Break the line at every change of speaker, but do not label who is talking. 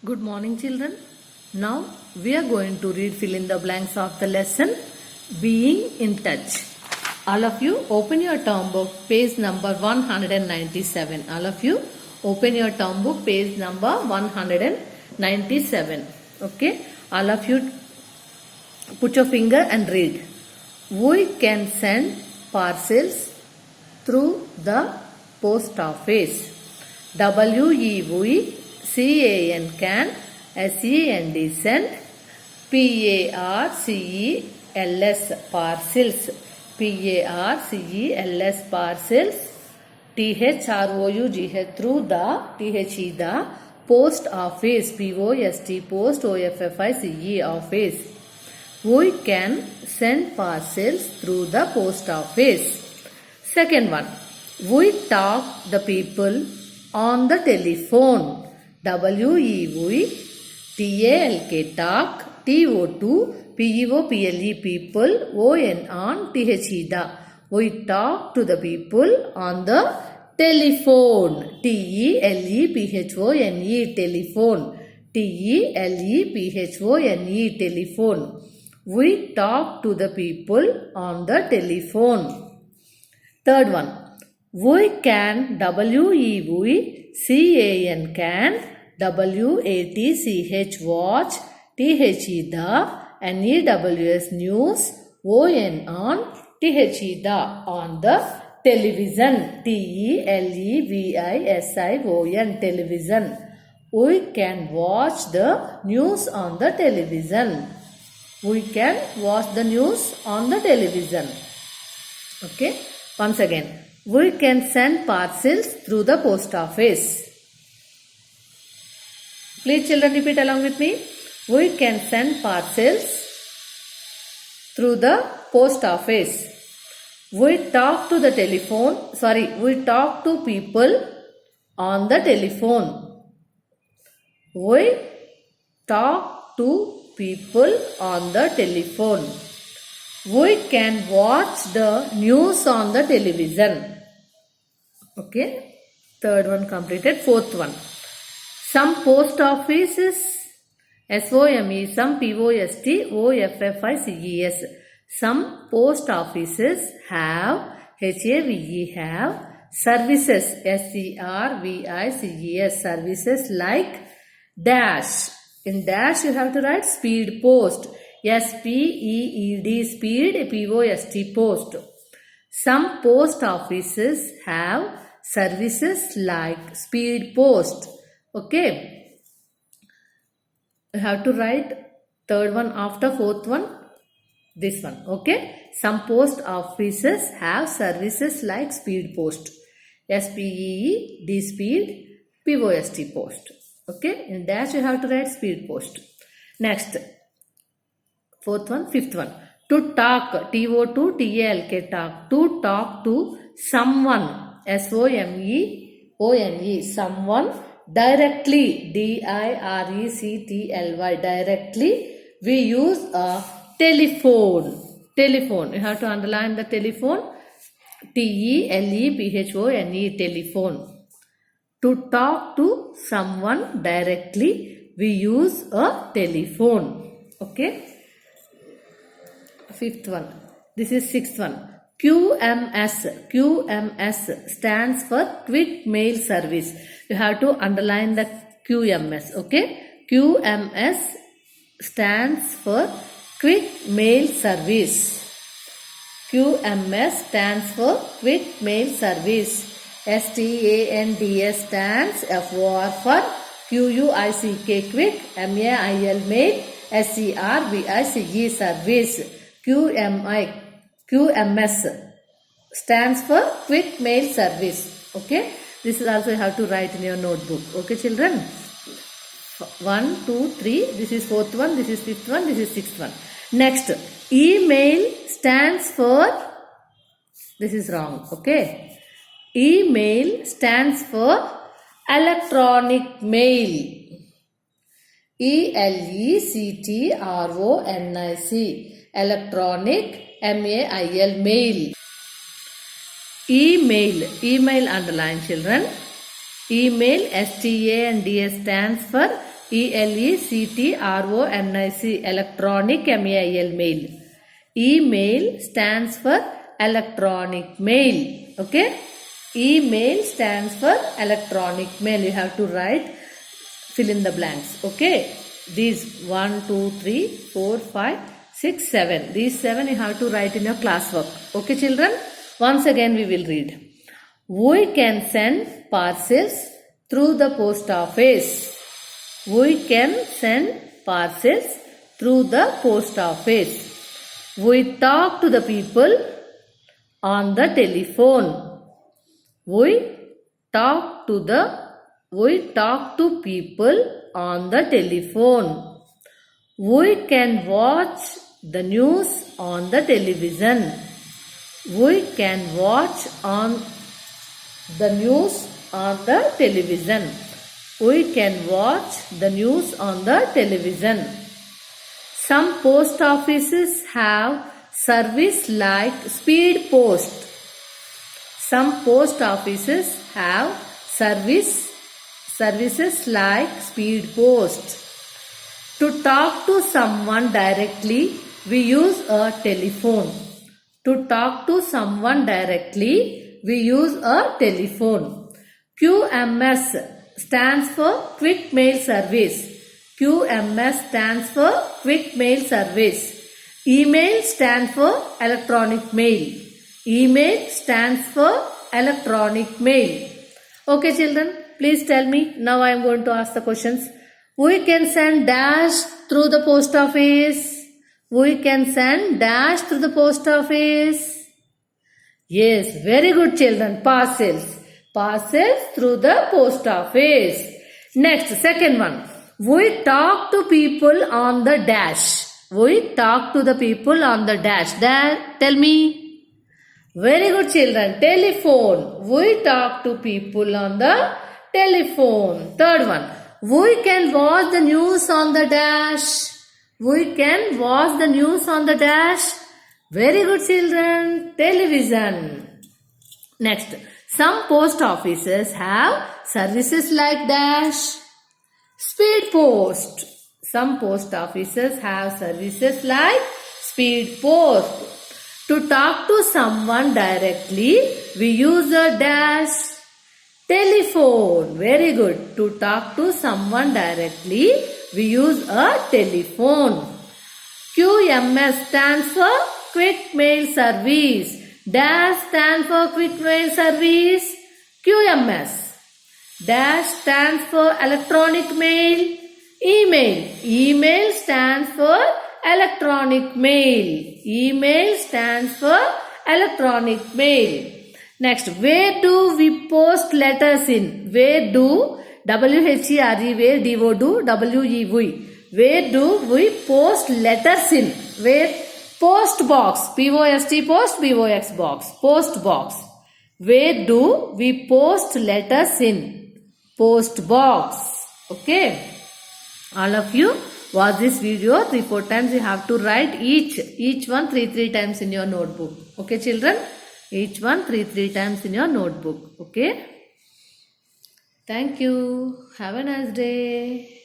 Good morning, children. Now we are going to read fill in the blanks of the lesson Being in Touch. All of you open your term book page number 197. All of you open your term book page number 197. Okay. All of you put your finger and read. We can send parcels through the post office. WEVCAN can, SEND send, PARCELS parcels, PARCELS parcels, THROUGH through the, the post office, POST post, OFFICE office. We can send parcels through the post office. Second one, we talk the people on the telephone. WEVTALK talk, TO2 PEOPLE people, ON on THE. We talk to the people on the telephone. TELEPHONE telephone. TELEPHONE telephone. We talk to the people on the telephone. Third one, we can, WEVCAN can, WATCH watch, THE the, NEWS news, ON on, THE the on the television, TELEVISION television. We can watch the news on the television. We can watch the news on the television. Okay. Once again, we can send parcels through the post office. Please children repeat along with me. We can send parcels through the post office. We talk to the telephone. We talk to people on the telephone. We talk to people on the telephone. We can watch the news on the television. Okay. Third one completed. Fourth one. Some post offices, SOME, some POST, OFFICES. Some post offices have, HAVE have, services, SERVICES, services like dash. In dash you have to write speed post. SPEED speed, POST post. Some post offices have services like speed post. Okay. You have to write third one after fourth one. This one. Okay. Some post offices have services like speed post. SPEED speed, POST post. Okay. In dash you have to write speed post. Next. Fourth one, fifth one. To talk, TO2 TALK talk. To talk to someone, SOMEONE, someone directly, DIRECTLY, directly. We use a telephone. Telephone. You have to underline the telephone. TELEPHONE, telephone. To talk to someone directly, we use a telephone. Okay. Fifth one. This is sixth one. QMS. QMS stands for Quick Mail Service. You have to underline the QMS. Okay. QMS stands for Quick Mail Service. QMS stands for Quick Mail Service. STANDS stands FOR for QUICK Quick, MAIL Mail, SERVICE Service. QMS stands for Quick Mail Service. Okay. This is also you have to write in your notebook. Okay children. 1, 2, 3. This is fourth one. This is fifth one. This is sixth one. Next. Email stands for. This is wrong. Okay. Email stands for electronic mail. ELECTRONIC. Electronic, MAIL mail. Email. Email underline children. Email, STANDS stands for electronic, electronic, mail, mail. Email stands for electronic mail. Okay. Email stands for electronic mail. You have to write, fill in the blanks. Okay. These 1, 2, 3, 4, 5, 6, 7. These 7 you have to write in your classwork. Okay, children. Once again we will read. We can send parcels through the post office. We can send parcels through the post office. We talk to the people on the telephone. We talk to people on the telephone. We can watch the news on the television. We can watch on the news on the television. We can watch the news on the television. Some post offices have service like speed post. Some post offices have services like speed post. To talk to someone directly, we use a telephone. To talk to someone directly, we use a telephone. QMS stands for Quick Mail Service. QMS stands for Quick Mail Service. Email stands for Electronic Mail. Email stands for Electronic Mail. Okay, children, please tell me. Now I am going to ask the questions. We can send dash through the post office. We can send dash through the post office. Yes, very good, children. Parcels. Parcels through the post office. Next, second one. We talk to people on the dash. We talk to the people on the dash. Tell me. Very good, children. Telephone. We talk to people on the telephone. Third one. We can watch the news on the dash. We can watch the news on the dash. Very good, children. Television. Next. Some post offices have services like dash. Speed post. Some post offices have services like speed post. To talk to someone directly, we use a dash. Telephone. Very good. To talk to someone directly, we use a telephone. QMS stands for Quick Mail Service. Dash stands for Quick Mail Service. QMS. Dash stands for Electronic Mail. Email. Email stands for Electronic Mail. Email stands for Electronic Mail. Next, where do we post letters in? Where do, W-H-E-R-E, where D-O do, W-E-V. Where do we post letters in? Where? Post box. P-O-S-T post, B-O-X box. Post box. Where do we post letters in? Post box. Okay. All of you watch this video 3-4 times. You have to write each one 3 times in your notebook. Okay, children? Each one 3 times in your notebook. Okay. Thank you. Have a nice day.